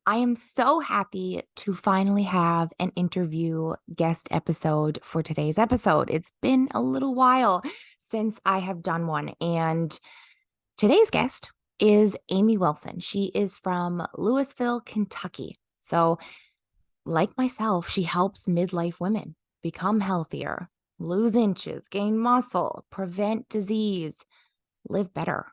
I am so happy to finally have an interview guest episode for today's episode. It's been a little while since I have done one, and today's guest is Amy Wilson. She is from Louisville, Kentucky. So, like myself, she helps midlife women become healthier, lose inches, gain muscle, prevent disease, live better.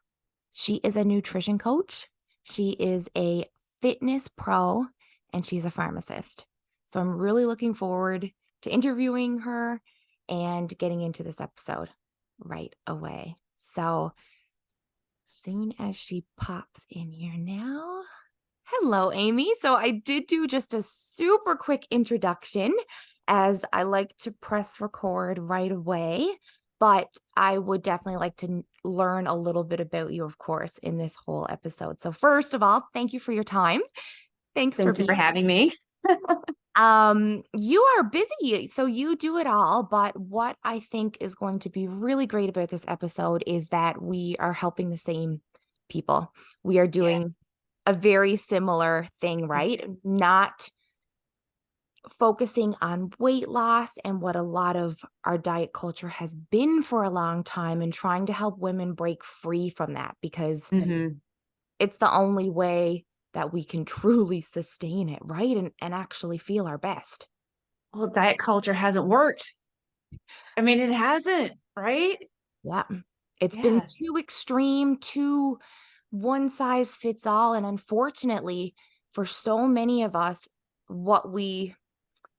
She is a nutrition coach. She is a fitness pro, and she's a pharmacist. So I'm really looking forward to interviewing her and getting into this episode right away. So soon as she pops in here now. Hello, Amy. So I did do just a super quick introduction as I like to press record right away, but I would definitely like to learn a little bit about you, of course, in this whole episode. So first of all, thank you for your time. Thanks for Thank you being for having me. you are busy, so you do it all, but what I think is going to be really great about this episode is that we are helping the same people. We are Yeah. doing a very similar thing, right? Not focusing on weight loss and what a lot of our diet culture has been for a long time and trying to help women break free from that because hmm it's the only way that we can truly sustain it, right? And actually feel our best. Well, diet culture hasn't worked. I mean, it hasn't, right? Yeah. It's been Yeah. too extreme, too one size fits all. And unfortunately, for so many of us, what we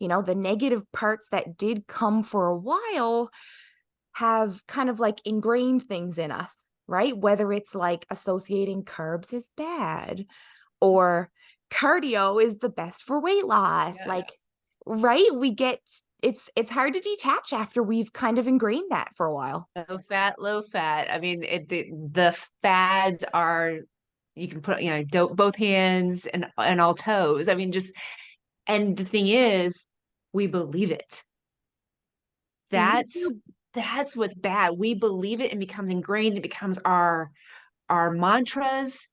the negative parts that did come for a while have kind of like ingrained things in us, right? Whether it's like associating carbs is bad or cardio is the best for weight loss. Yeah. Like, right? We get it's hard to detach after we've kind of ingrained that for a while. Low fat, low fat. I mean, the fads are, you can put, both hands and all toes. I mean, just, and the thing is, we believe it. We That's do. that's what's bad. We believe it and becomes ingrained. It becomes our mantras,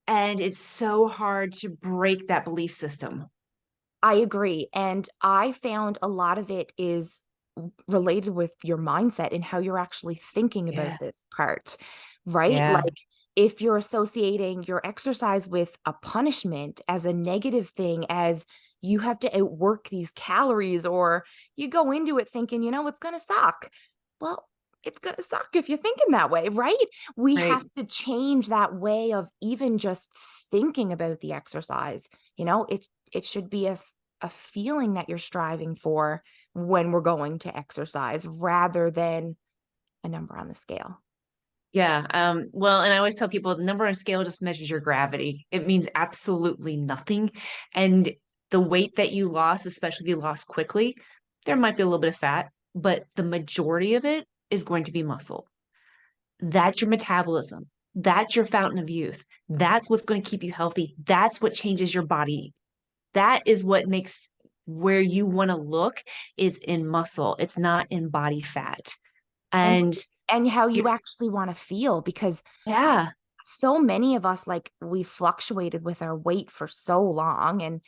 and it's so hard to break that belief system. I agree. And I found a lot of it is related with your mindset and how you're actually thinking about Yeah. this part, right? Yeah. Like if you're associating your exercise with a punishment as a negative thing, as you have to outwork these calories, or you go into it thinking, it's going to suck. Well, it's going to suck if you're thinking that way, right? We have Right. to change that way of even just thinking about the exercise. It should be a feeling that you're striving for when we're going to exercise rather than a number on the scale. Yeah. Well, and I always tell people the number on a scale just measures your gravity. It means absolutely nothing. And the weight that you lost, especially if you lost quickly, there might be a little bit of fat, but the majority of it is going to be muscle. That's your metabolism. That's your fountain of youth. That's what's going to keep you healthy. That's what changes your body. That is what makes where you want to look is in muscle. It's not in body fat. and And and how you you actually want to feel, because yeah. so many of us, like, we fluctuated with our weight for so long. And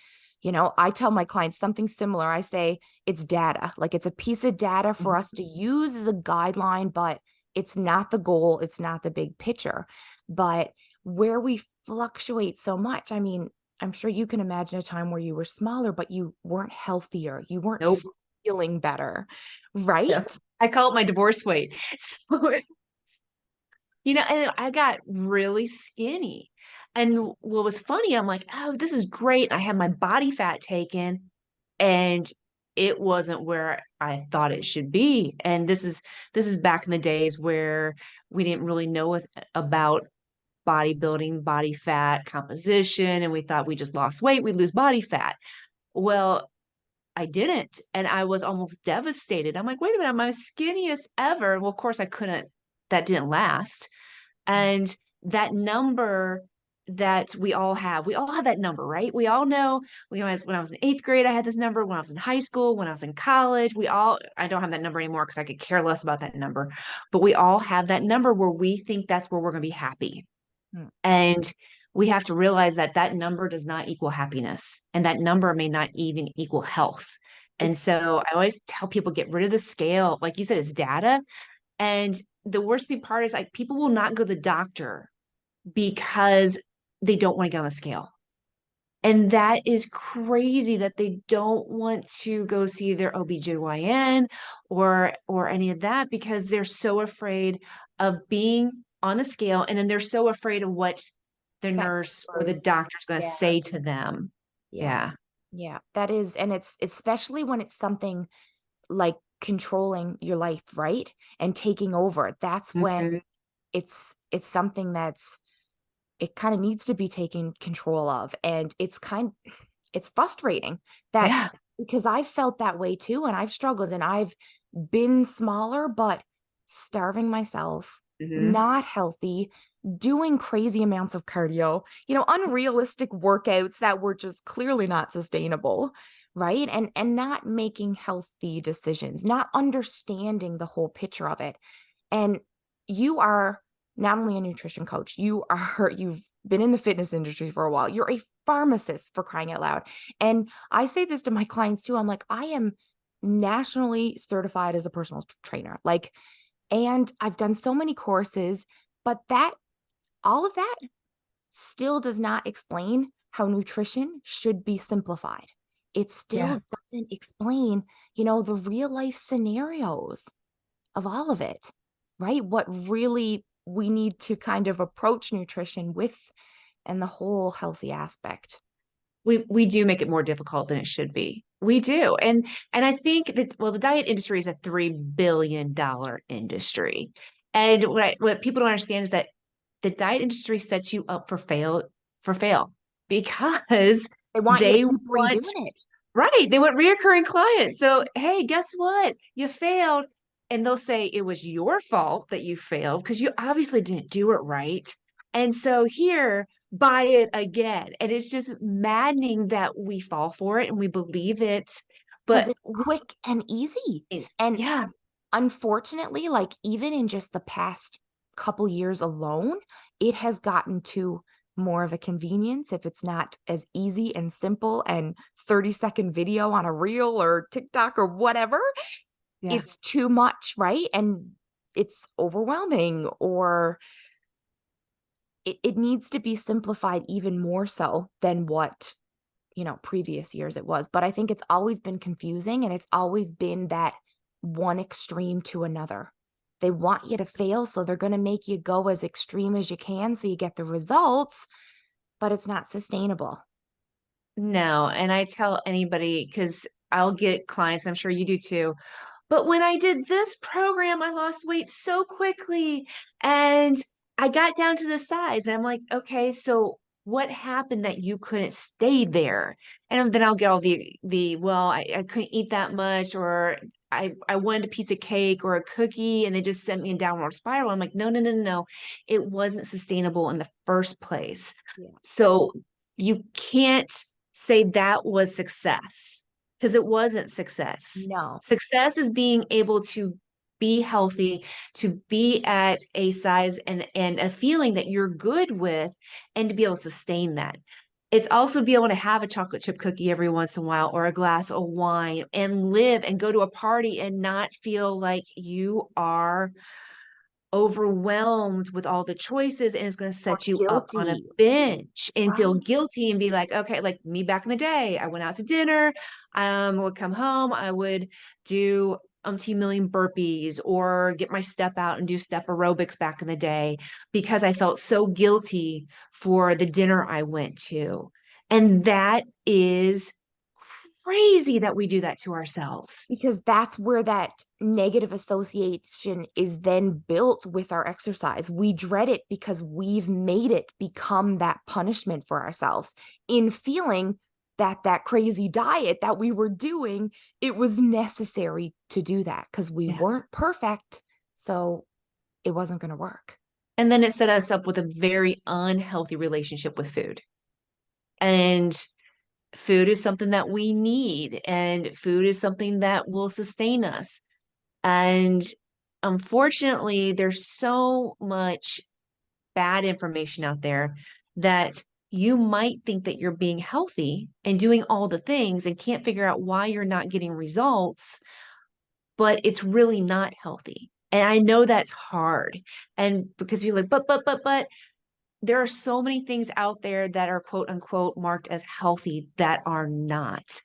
I tell my clients something similar. I say it's data, like it's a piece of data for us to use as a guideline, but it's not the goal, it's not the big picture. But where we fluctuate so much, I mean, I'm sure you can imagine a time where you were smaller but you weren't healthier, you weren't Nope. feeling better, Yeah. right? I call it my divorce weight. So, and I got really skinny. And what was funny, I'm like, oh, this is great. I had my body fat taken, and it wasn't where I thought it should be. And this is back in the days where we didn't really know about bodybuilding, body fat composition, and we thought we just lost weight, we lose body fat. Well, I didn't. And I was almost devastated. I'm like, wait a minute, I'm my skinniest ever. Well, of course, that didn't last. And that number that we all have that number, right? We all know, when I was in eighth grade, I had this number. When I was in high school, when I was in college, I don't have that number anymore because I could care less about that number. But we all have that number where we think that's where we're going to be happy. Hmm. And we have to realize that that number does not equal happiness, and that number may not even equal health. And It's so I always tell people, get rid of the scale. Like you said, it's data. And the worst thing part is like people will not go to the doctor because they don't want to get on the scale. And that is crazy that they don't want to go see their OBGYN or any of that because they're so afraid of being on the scale. And then they're so afraid of what the that nurse or the numbers. doctor is going to Yeah. say to them. Yeah. Yeah. Yeah. That is, and it's especially when it's something like controlling your life, right? And taking over. That's when Mhm. it's something that's it kind of needs to be taken control of. And it's frustrating that Yeah. because I've felt that way too, and I've struggled and I've been smaller, but starving myself, Hmm. not healthy, doing crazy amounts of cardio, unrealistic workouts that were just clearly not sustainable, right? And not making healthy decisions, not understanding the whole picture of it. And you are not only a nutrition coach, you've been in the fitness industry for a while. You're a pharmacist, for crying out loud. And I say this to my clients too. I'm like, I am nationally certified as a personal trainer. Like, and I've done so many courses, but that all of that still does not explain how nutrition should be simplified. It Yeah. still doesn't explain, the real life scenarios of all of it, right? What really we need to kind of approach nutrition with and the whole healthy aspect. We do make it more difficult than it should be. We do. And I think that well, the diet industry is a $3 billion industry. And what people don't understand is that the diet industry sets you up for fail because They want you to they keep want redoing it right. They want reoccurring clients. So, hey, guess what? You failed. And they'll say it was your fault that you failed because you obviously didn't do it right. And so here, buy it again. And it's just maddening that we fall for it and we believe it. because But it's quick and easy. it's, And yeah, unfortunately, like even in just the past couple years alone, it has gotten to more of a convenience if it's not as easy and simple and 30-second video on a reel or TikTok or whatever. yeah. It's too much, right? And it's overwhelming or it needs to be simplified even more so than what previous years it was. But I think it's always been confusing and it's always been that one extreme to another. They want you to fail, so they're going to make you go as extreme as you can so you get the results, but it's not sustainable. No. And I tell anybody, because I'll get clients, I'm sure you do too. But when I did this program, I lost weight so quickly and I got down to the size. And I'm like, okay, so what happened that you couldn't stay there? And then I'll get all well, I couldn't eat that much, or I wanted a piece of cake or a cookie, and they just sent me a downward spiral. I'm like, no, no, no, no, no. It wasn't sustainable in the first place. Yeah. So you can't say that was success because it wasn't success. No, Success is being able to be healthy, to be at a size and a feeling that you're good with, and to be able to sustain that. It's also be able to have a chocolate chip cookie every once in a while or a glass of wine and live and go to a party and not feel like you are overwhelmed with all the choices and it's going to or set you up on a guilty, binge and feel right? guilty and be like, okay, like me back in the day, I went out to dinner, would come home, I would do umpteen million burpees or get my step out and do step aerobics back in the day because I felt so guilty for the dinner I went to. And that is crazy that we do that to ourselves. Because that's where that negative association is then built with our exercise. We dread it because we've made it become that punishment for ourselves in feeling that crazy diet that we were doing, it was necessary to do that because we Yeah. weren't perfect. So it wasn't going to work. And then it set us up with a very unhealthy relationship with food. And food is something that we need, and food is something that will sustain us. And unfortunately, there's so much bad information out there that you might think that you're being healthy and doing all the things and can't figure out why you're not getting results, but it's really not healthy. And I know that's hard. And because you're like, but there are so many things out there that are quote unquote marked as healthy that are not.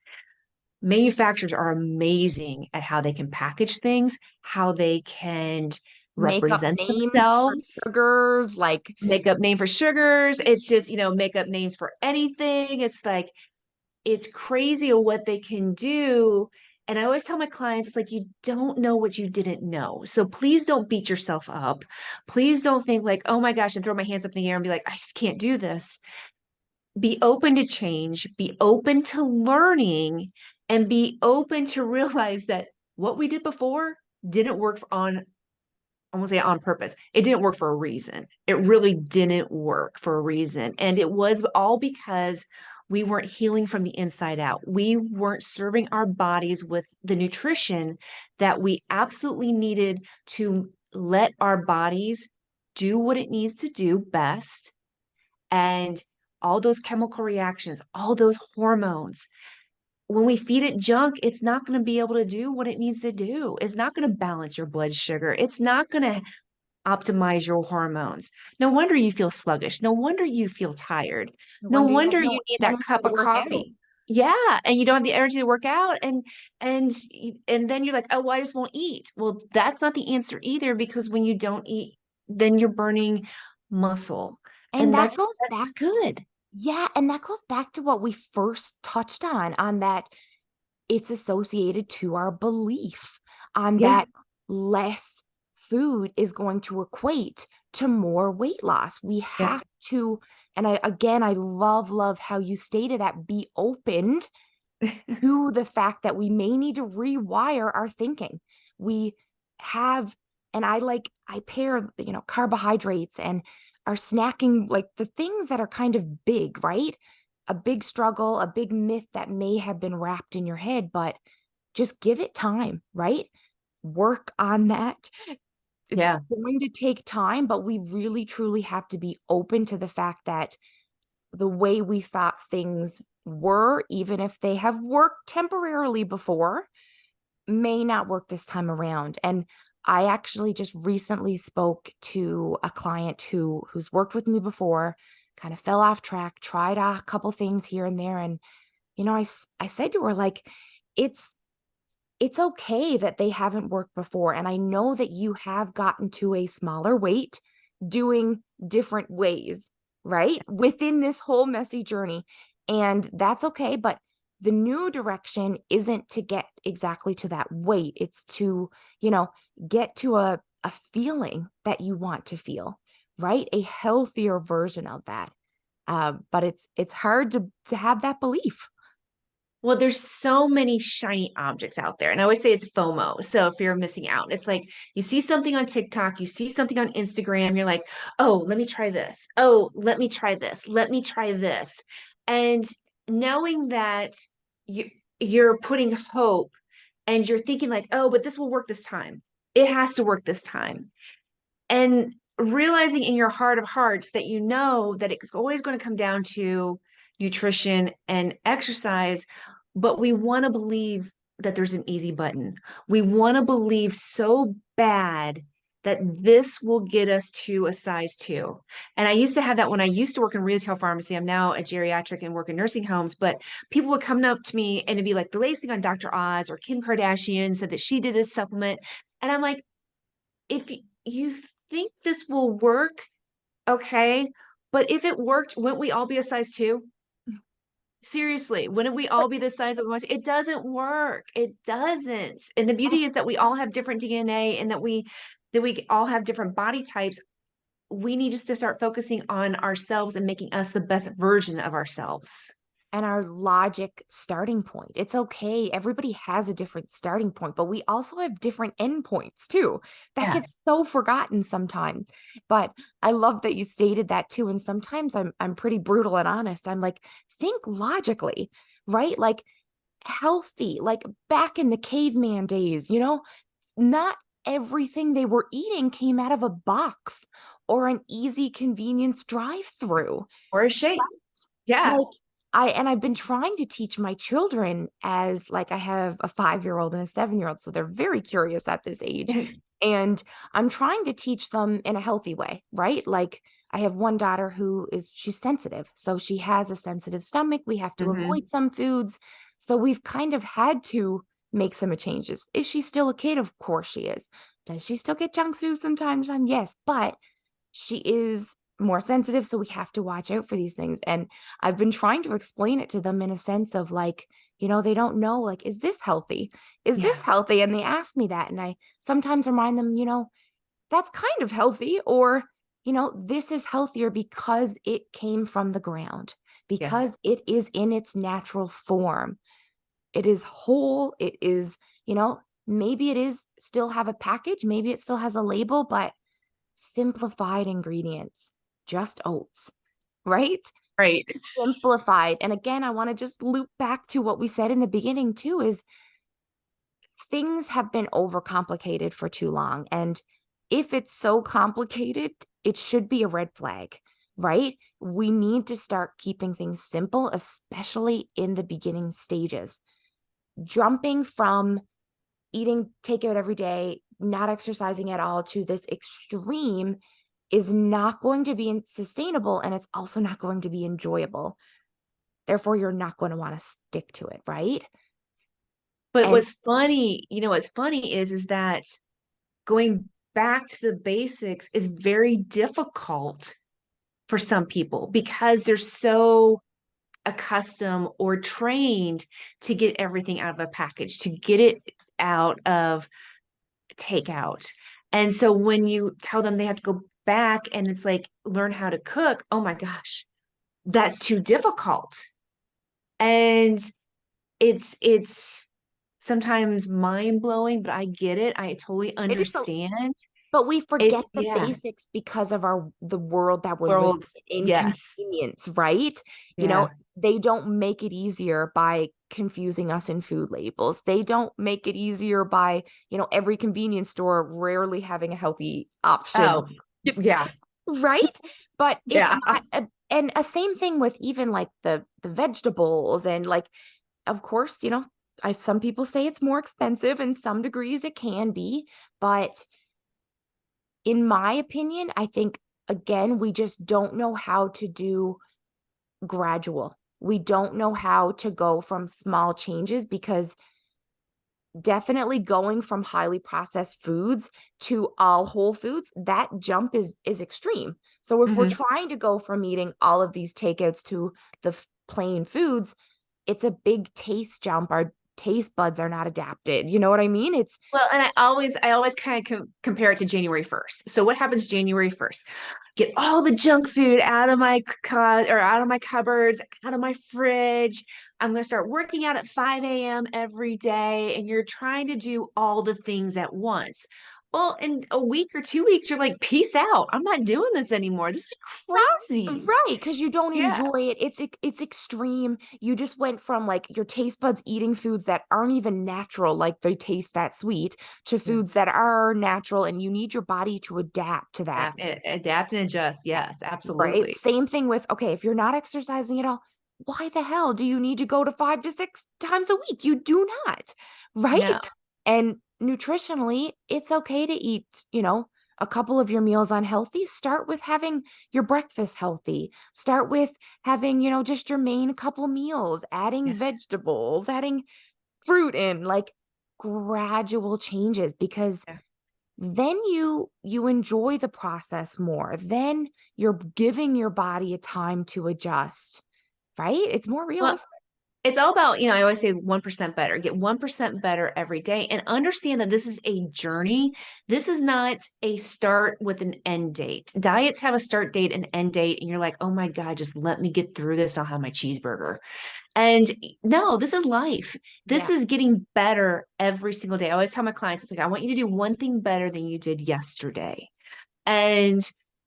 Manufacturers are amazing at how they can package things, how they can Make up represent names for themselves, sugars, like make up name for sugars. It's just, make up names for anything. It's like, it's crazy what they can do. And I always tell my clients, it's like, you don't know what you didn't know. So please don't beat yourself up. Please don't think like, oh my gosh, and throw my hands up in the air and be like, I just can't do this. Be open to change, be open to learning, and be open to realize that what we did before didn't work on, I won't say on purpose. It didn't work for a reason. It really didn't work for a reason. And it was all because we weren't healing from the inside out. We weren't serving our bodies with the nutrition that we absolutely needed to let our bodies do what it needs to do best. And all those chemical reactions, all those hormones, when we feed it junk, it's not going to be able to do what it needs to do. It's not going to balance your blood sugar. It's not going to optimize your hormones. No wonder you feel sluggish. No wonder you feel tired. no No wonder you have wonder you no need that energy cup to of work out. coffee. Yeah, and you don't have the energy to work out and and then you're like, "Oh, well, I just won't eat." Well, that's not the answer either because when you don't eat, then you're burning muscle. And And that that's goes that's back, good. yeah, and that goes back to what we first touched on that it's associated to our belief on Yeah. that less food is going to equate to more weight loss. We Yeah. have to, and I love how you stated that, be opened to the fact that we may need to rewire our thinking. We have, and I pair, carbohydrates and our snacking, like the things that are kind of big, right? A big struggle, a big myth that may have been wrapped in your head, but just give it time, right? Work on that. It's Yeah. going to take time, but we really truly have to be open to the fact that the way we thought things were, even if they have worked temporarily before, may not work this time around. And I actually just recently spoke to a client who's worked with me before, kind of fell off track, tried a couple things here and there. And, I said to her, like, it's it's okay that they haven't worked before. And I know that you have gotten to a smaller weight doing different ways, right? Within this whole messy journey. And that's okay. But the new direction isn't to get exactly to that weight. It's to, get to a feeling that you want to feel, right? A healthier version of that. But it's hard to have that belief. Well, there's so many shiny objects out there. And I always say it's FOMO. So fear of missing out. It's like you see something on TikTok, you see something on Instagram, you're like, oh, let me try this. Oh, let me try this. Let me try this. And knowing that you're putting hope and you're thinking like, oh, but this will work this time. It has to work this time. And realizing in your heart of hearts that you know that it's always going to come down to nutrition and exercise, but we want to believe that there's an easy button. We want to believe so bad that this will get us to a size two. And I used to have that when I used to work in retail pharmacy. I'm now a geriatric and work in nursing homes, but people would come up to me and it'd be like the latest thing on Dr. Oz or Kim Kardashian said that she did this supplement. And I'm like, if you think this will work, okay. But if it worked, wouldn't we all be a size two? Seriously, wouldn't we all be the size that we want? It doesn't work. It doesn't. And the beauty is that we all have different DNA and that we all have different body types. We need just to start focusing on ourselves and making us the best version of ourselves. And our logic starting point. It's okay. Everybody has a different starting point, but we also have different end points too. That Yeah. gets so forgotten sometimes. But I love that you stated that too. And sometimes I'm pretty brutal and honest. I'm like, think logically, right? Like healthy, like back in the caveman days, not everything they were eating came out of a box or an easy convenience drive-through. Or a shape. Yeah. Like I've been trying to teach my children, as like I have a 5-year-old and a 7-year-old, so they're very curious at this age. And I'm trying to teach them in a healthy way, right? Like I have one daughter she's sensitive. So she has a sensitive stomach. We have to Hmm. avoid some foods. So we've kind of had to make some changes. Is she still a kid? Of course she is. Does she still get junk food sometimes? Yes, but she is more sensitive, so we have to watch out for these things. And I've been trying to explain it to them in a sense of like, they don't know, like, is this healthy? Is this Yeah. healthy? And they ask me that, and I sometimes remind them, that's kind of healthy, or this is healthier because it came from the ground, Yes. because it is in its natural form. It is whole. It is, maybe it is still have a package, maybe it still has a label, but simplified ingredients, just oats, right? Right. Simplified. And again, I want to just loop back to what we said in the beginning too, is things have been overcomplicated for too long. And if it's so complicated, it should be a red flag, right? We need to start keeping things simple, especially in the beginning stages. Jumping from eating takeout every day, not exercising at all, to this extreme is not going to be sustainable, and it's also not going to be enjoyable. Therefore, you're not going to want to stick to it, right? But And what's funny is that going back to the basics is very difficult for some people because they're so accustomed or trained to get everything out of a package, to get it out of takeout. And so when you tell them they have to go back and it's like learn how to cook, oh my gosh, that's too difficult. And it's sometimes mind blowing, but I get it. I totally it is understand. but we It forget the yeah. basics because of the world that we're living World, in, yes. inconvenience, right? You know, Yeah. they don't make it easier by confusing us in food labels. They don't make it easier by, every convenience store rarely having a healthy option. Oh, yeah. Right? But it's Yeah. not and a same thing with even like the vegetables, and like, of course, some people say it's more expensive, in some degrees it can be, but in my opinion, I think again, we just don't know how to do gradual. We don't know how to go from small changes, because definitely going from highly processed foods to all whole foods, that jump is extreme. So if we're Mhm. trying to go from eating all of these takeouts to the plain foods, it's a big taste jump. Our taste buds are not adapted. You know what I mean? It's Well, and I always kind of compare it to January 1st. So what happens January 1st? Get all the junk food out of my or out of my cupboards, out of my fridge. I'm going to start working out at 5 a.m. every day, and you're trying to do all the things at once. Well, in a week or 2 weeks, you're like, peace out. I'm not doing this anymore. This is crazy. right, because you don't Yeah. enjoy it. It's extreme. You just went from like your taste buds eating foods that aren't even natural, like they taste that sweet, to Yeah. foods that are natural, and you need your body to adapt to that. Adapt and adjust. Yes, Right? absolutely. Same thing with, okay, if you're not exercising at all, why the hell do you need to go to 5 to 6 times a week? You do not, right? No. And nutritionally, it's okay to eat, a couple of your meals unhealthy. Start with having your breakfast healthy. Start with having, just your main couple meals, adding Yeah. vegetables, adding fruit in, like gradual changes, because Yeah. then you enjoy the process more. Then you're giving your body a time to adjust, right? It's more Well, realistic. it's all about, I always say 1% better. Get 1% better every day and understand that this is a journey. This is not a start with an end date. Diets have a start date and end date, and you're like, oh my God, just let me get through this. I'll have my cheeseburger. And no, this is life. This Yeah. is getting better every single day. I always tell my clients, it's like, I want you to do one thing better than you did yesterday. And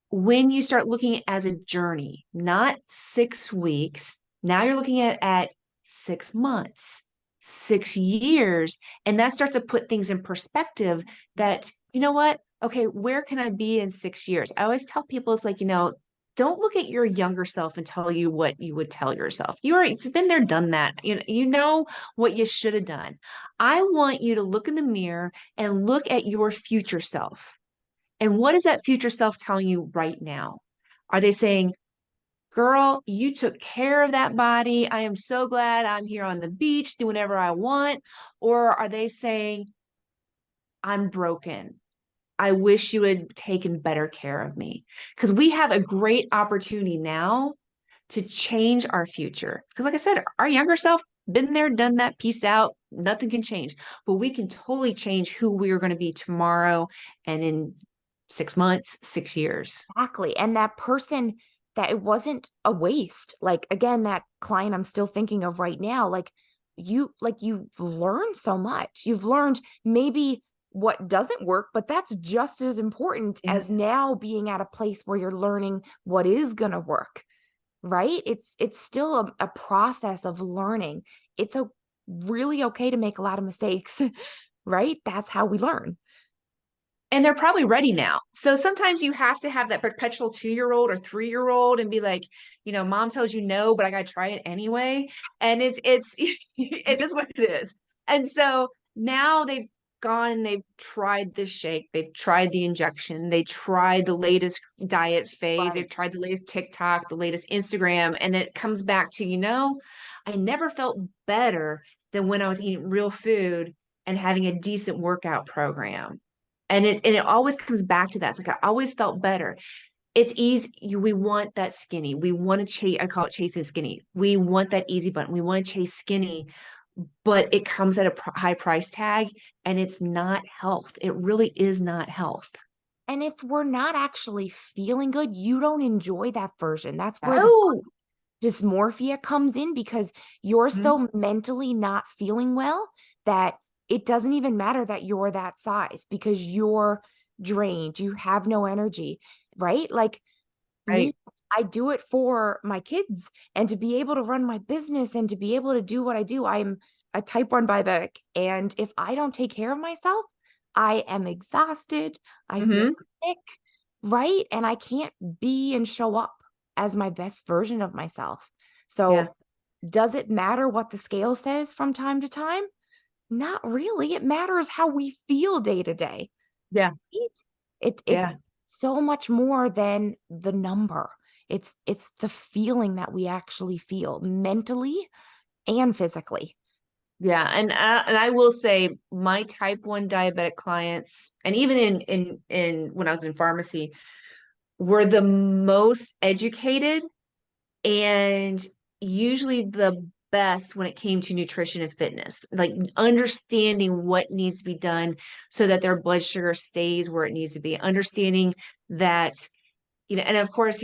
when you start looking at it as a journey, not 6 weeks, now you're looking at 6 months, 6 years, and that starts to put things in perspective that, you know what? okay, where can I be in 6 years? I always tell people it's like, don't look at your younger self and tell you what you would tell yourself. It's been there, done that. You know what you should have done. I want you to look in the mirror and look at your future self. And what is that future self telling you right now? Are they saying, girl, you took care of that body. I am so glad I'm here on the beach, do whatever I want? Or are they saying, I'm broken. I wish you had taken better care of me? Because we have a great opportunity now to change our future. Because, like I said, our younger self, been there, done that, peace out, nothing can change. But we can totally change who we are going to be tomorrow and in 6 months, 6 years. Exactly. And that person, that it wasn't a waste. Like again, that client I'm still thinking of right now, you've learned so much. You've learned maybe what doesn't work, but that's just as important Yeah. as now being at a place where you're learning what is going to work, right? It's still a process of learning. It's a really okay to make a lot of mistakes, right? That's how we learn. And they're probably ready now. So sometimes you have to have that perpetual 2-year-old or 3-year-old and be like, mom tells you no, but I gotta try it anyway. And it's it is what it is. And so now they've gone and they've tried the shake, they've tried the injection, they tried the latest diet phase, they've Right. tried the latest TikTok, the latest Instagram, and it comes back to, I never felt better than when I was eating real food and having a decent workout program. And it always comes back to that. It's like I always felt better. It's easy. We want that skinny. We want to chase. I call it chasing skinny. We want that easy button. We want to chase skinny, but it comes at a high price tag, and it's not health. It really is not health. And if we're not actually feeling good, you don't enjoy that version. That's where the Oh, dysmorphia comes in because you're mhm. so mentally not feeling well that it doesn't even matter that you're that size because you're drained, you have no energy, right? Like me, Right. I do it for my kids and to be able to run my business and to be able to do what I do. I'm a type 1 diabetic. And if I don't take care of myself, I am exhausted. I feel Hmm. sick, right? And I can't be and show up as my best version of myself. Yeah. So, does it matter what the scale says from time to time? Not really. It matters how we feel day to day. Yeah. It Yeah. so much more than the number. It's the feeling that we actually feel mentally and physically. Yeah, and I will say my type 1 diabetic clients, and even in when I was in pharmacy, were the most educated and usually the best when it came to nutrition and fitness, like understanding what needs to be done so that their blood sugar stays where it needs to be, understanding that, and of course,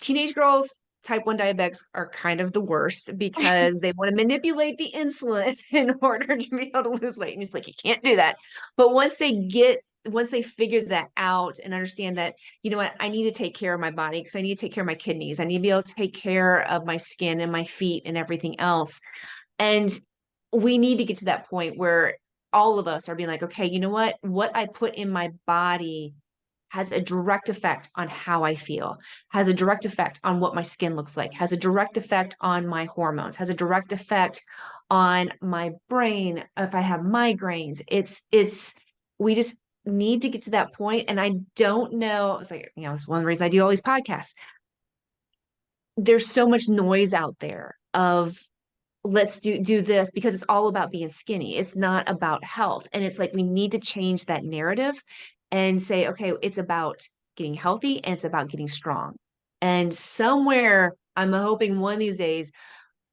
teenage girls, type 1 diabetics are kind of the worst because they want to manipulate the insulin in order to be able to lose weight. And it's like, you can't do that. But once they figure that out and understand that, you know what, I need to take care of my body because I need to take care of my kidneys. I need to be able to take care of my skin and my feet and everything else. And we need to get to that point where all of us are being like, okay, you know what I put in my body has a direct effect on how I feel, has a direct effect on what my skin looks like, has a direct effect on my hormones, has a direct effect on my brain if I have migraines. We just need to get to that point. And I don't know, it's like, it's one of the reasons I do all these podcasts. There's so much noise out there of let's do this because it's all about being skinny. It's not about health. And it's like we need to change that narrative and say, okay, it's about getting healthy and it's about getting strong. And somewhere I'm hoping one of these days,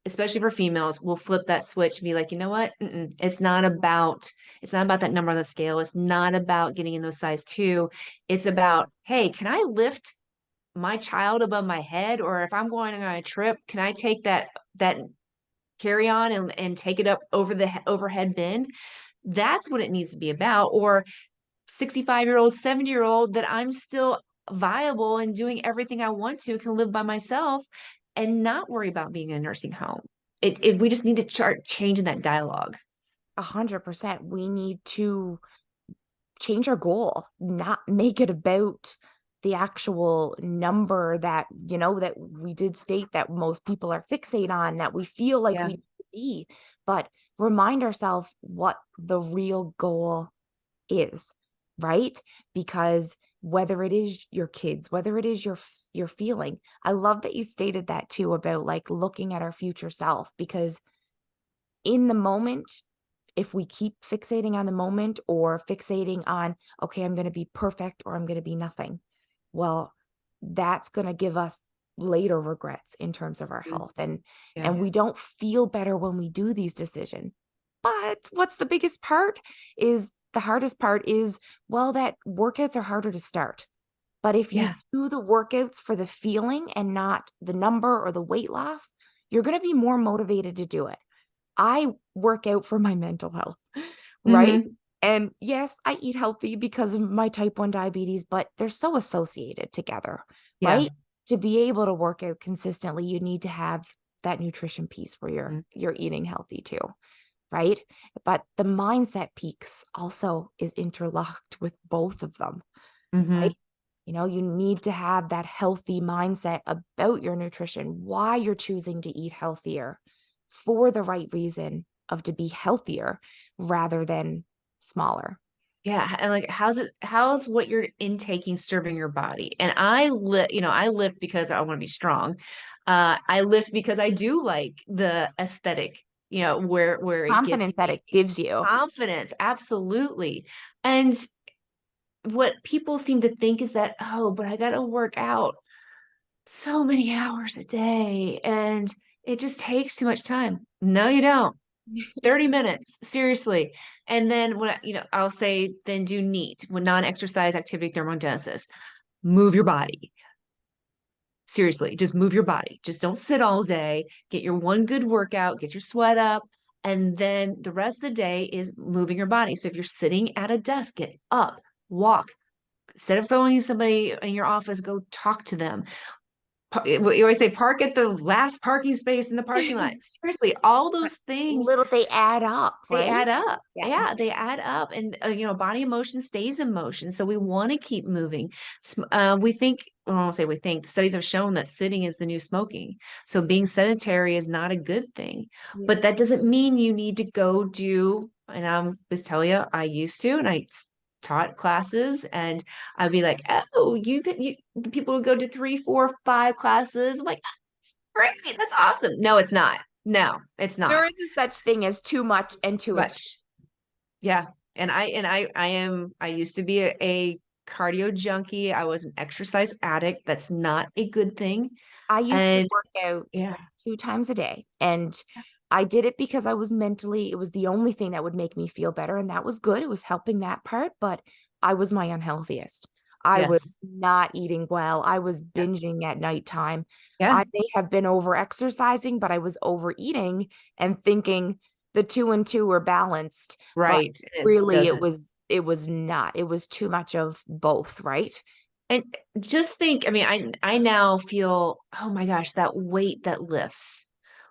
especially for females, we'll flip that switch and be like, you know what? It's not about that number on the scale. It's not about getting in those size two. It's about, hey, can I lift my child above my head? Or if I'm going on a trip, can I take that carry on and take it up over the overhead bin? That's what it needs to be about. Or 65-year-old, 70-year-old, that I'm still viable and doing everything I want to, can live by myself and not worry about being in a nursing home. We just need to chart changing that dialogue. 100%. We need to change our goal, not make it about the actual number that, that we did state that most people are fixate on, that we feel like Yeah. we need to be, but remind ourselves what the real goal is, right? Because whether it is your kids, whether it is your feeling, I love that you stated that too about like looking at our future self, because in the moment, if we keep fixating on the moment or fixating on, okay, I'm going to be perfect or I'm going to be nothing, well, that's going to give us later regrets in terms of our Mhm. health. And Yeah. and we don't feel better when we do these decisions. But what's the biggest part is the hardest part is, well, that workouts are harder to start. But if you Yeah. do the workouts for the feeling and not the number or the weight loss, you're going to be more motivated to do it. I work out for my mental health, right? Mhm. And yes, I eat healthy because of my type 1 diabetes, but they're so associated together, Yeah. right? To be able to work out consistently, you need to have that nutrition piece where you're Mhm. you're eating healthy too, right? But the mindset piece also is interlocked with both of them, right? Mhm. You need to have that healthy mindset about your nutrition, why you're choosing to eat healthier for the right reason of to be healthier rather than smaller. Yeah, and, like, how's what you're intaking serving your body? And I lift because I wanna be strong. I lift because I do like the aesthetic, where it gets Confidence that me. it gives you. Confidence, absolutely. And what people seem to think is that, "Oh, but I gotta work out so many hours a day, and it just takes too much time." No, you don't. 30 minutes, seriously. And then I'll say, then do NEAT, with non-exercise activity thermogenesis. Move your body. Seriously, just move your body. Just don't sit all day. Get your one good workout, get your sweat up, and then the rest of the day is moving your body. So if you're sitting at a desk, get up, walk. Instead of phoning somebody in your office, go talk to them. You always say park at the last parking space in the parking lot. Seriously, all But those things, little they add up, they right? add up. Yeah. Yeah, they add up, and, body emotion stays in motion, so we wanna keep moving. We think well, I won't say we think, studies have shown that sitting is the new smoking, so being sedentary is not a good thing, Yeah. but that doesn't mean you need to go do and just tell you, I used to, and taught classes, and I'd be like, "Oh, people would go to 3, 4, 5 classes." I'm like, "That's great, that's awesome." No, it's not. No, it's not. There is a such thing as too much and too extreme. Much. Yeah. I used to be a cardio junkie. I was an exercise addict. That's not a good thing. I used to And work out yeah, 2 times a day, and I did it because I was mentally it was the only thing that would make me feel better, and that was good, it was helping that part, but I was my unhealthiest. I yes. was not eating well, I was Yeah. binging at nighttime. Yeah. I may have been over-exercising, but I was overeating and thinking the 2 and 2 were balanced, but Right. It really doesn't. it was not, it was too much of both, right? And just think, I mean, I now feel, oh my gosh, that weight that lifts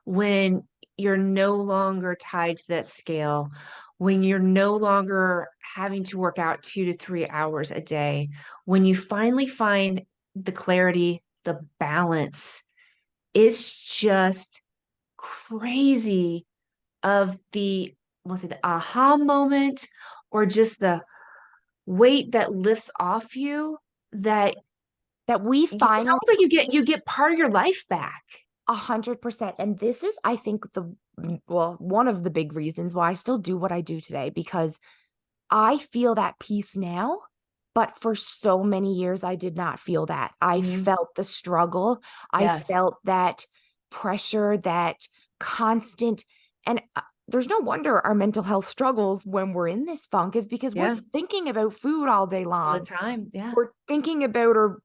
when you're no longer tied to that scale, when you're no longer having to work out 2 to 3 hours a day, when you finally find the clarity, the balance, it's just crazy of the, let's say the aha moment or just the weight that lifts off you that That we it's finally almost like you get part of your life back. 100%. And this is, I think, well, one of the big reasons why I still do what I do today, because I feel that peace now. But for so many years, I did not feel that. I Mhm. felt the struggle. I Yes. felt that pressure, that constant. And there's no wonder our mental health struggles when we're in this funk is because we're Yeah. thinking about food all day All the long. time. Yeah. We're thinking about or,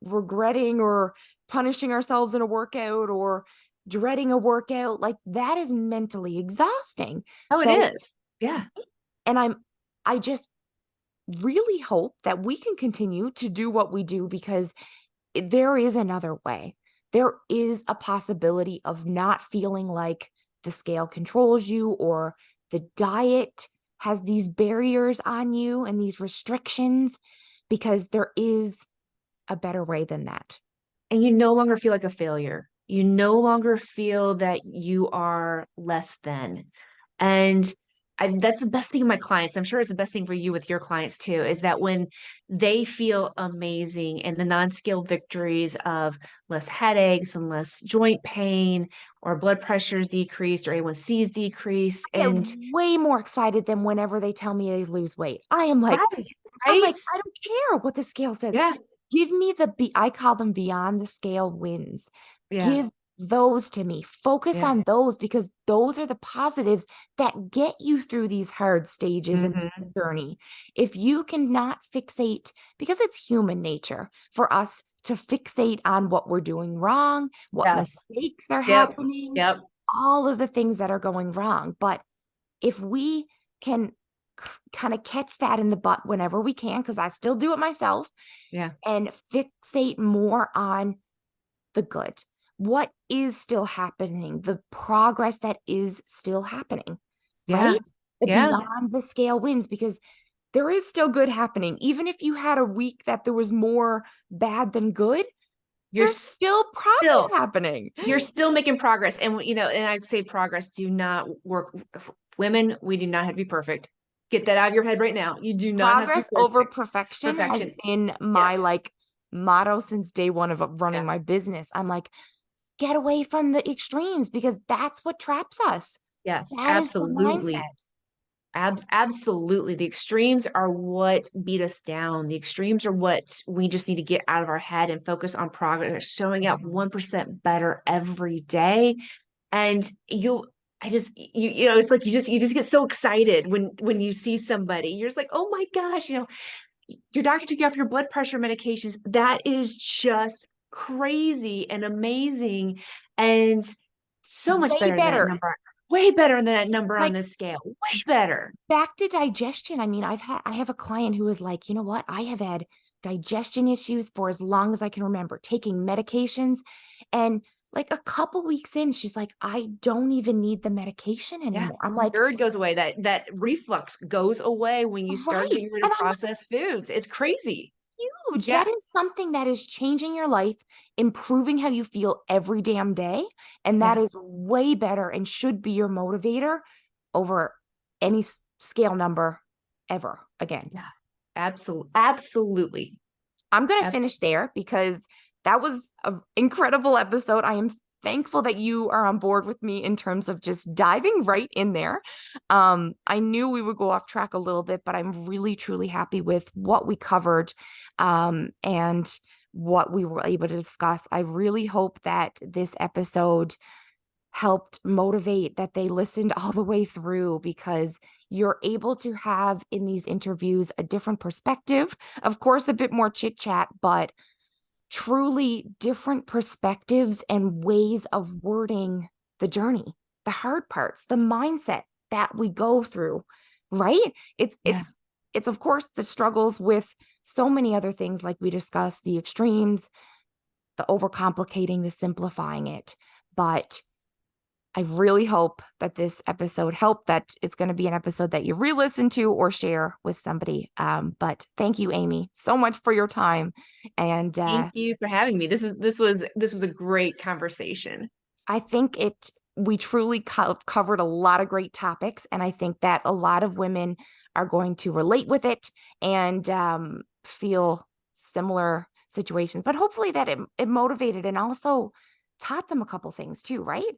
regretting or punishing ourselves in a workout or dreading a workout. Like that is mentally exhausting. Oh, it So, is. Yeah. and I just really hope that we can continue to do what we do because there is another way. There is a possibility of not feeling like the scale controls you or the diet. has these barriers on you and these restrictions, because there is a better way than that. And you no longer feel like a failure. You no longer feel that you are less than. And that's the best thing of my clients. I'm sure it's the best thing for you with your clients too, is that when they feel amazing and the non-scale victories of less headaches and less joint pain or blood pressure is decreased or A1C is decreased. Get And way more excited than whenever they tell me they lose weight. right, I'm right. like, I don't care what the scale says. Yeah, Give me I call them beyond the scale wins. yeah, Give those to me. Focus yeah. on those, because those are the positives that get you through these hard stages in Hmm. the journey. If you cannot fixate, because it's human nature for us to fixate on what we're doing wrong, what Yes. mistakes are Yep. happening, Yep. all of the things that are going wrong. But if we can kind of catch that in the butt whenever we can, because I still do it myself, Yeah. and fixate more on the good, what is still happening, the progress that is still happening, Yeah. right? The Yeah. beyond the scale wins, because there is still good happening. Even if you had a week that there was more bad than good, You're there's still progress still happening. you're still making progress. And and I'd say progress do not work. Women, we do not have to be perfect. Get that out of your head right now. You do not have to be Progress over perfect. perfection has Perfection. been my Yes. like motto since day one of running Yeah. my business. I'm like, get away from the extremes, because that's what traps us. Yes, That is the absolutely. mindset. Absolutely. The extremes are what beat us down. The extremes are what we just need to get out of our head and focus on progress, showing up 1% better every day. And I just, it's like you just get so excited when you see somebody. You're just like, oh my gosh, your doctor took you off your blood pressure medications. That is just crazy and amazing. And so much Way better than that better. number. Way better than that number on Like, this scale. Way better. back to digestion. I mean, I have a client who is like, you know what? I have had digestion issues for as long as I can remember, taking medications. And like a couple weeks in, she's like, I don't even need the medication Yeah. anymore. I'm like, GERD goes away. That reflux goes away when you start right. getting rid of And I'm processed foods. It's crazy. huge. Yeah. That is something that is changing your life, improving how you feel every damn day. And that Yeah. is way better and should be your motivator over any scale number ever again. Yeah. Absolutely. Absolutely. I'm going to finish there, because that was an incredible episode. I am thankful that you are on board with me in terms of just diving right in there. I knew we would go off track a little bit, but I'm really, truly happy with what we covered, and what we were able to discuss. I really hope that this episode helped motivate, that they listened all the way through, because you're able to have in these interviews a different perspective. Of course, a bit more chit chat, but truly different perspectives and ways of wording the journey, the hard parts, the mindset that we go through, right? It's Yeah. it's it's of course the struggles with so many other things, like we discussed, the extremes, the overcomplicating, the simplifying it. But I really hope that this episode helped, that it's going to be an episode that you re-listen to or share with somebody. But thank you, Amy, so much for your time. And Thank you for having me. This was a great conversation. I think we truly covered a lot of great topics. And I think that a lot of women are going to relate with it, and feel similar situations. But hopefully that it motivated and also taught them a couple things too, right?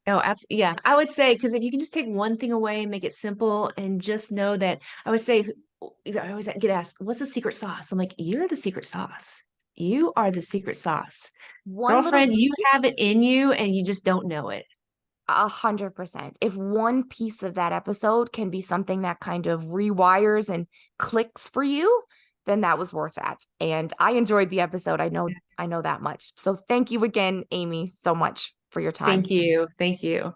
Oh, absolutely. Yeah. I would say, because if you can just take one thing away and make it simple and just know that, I would say, I always get asked, what's the secret sauce? I'm like, you're the secret sauce. You are the secret sauce. One little Girlfriend, you piece. have it in you and you just don't know it. 100%. If one piece of that episode can be something that kind of rewires and clicks for you, then that was worth that. And I enjoyed the episode. I know that much. So thank you again, Amy, so much for your time. Thank you. Thank you.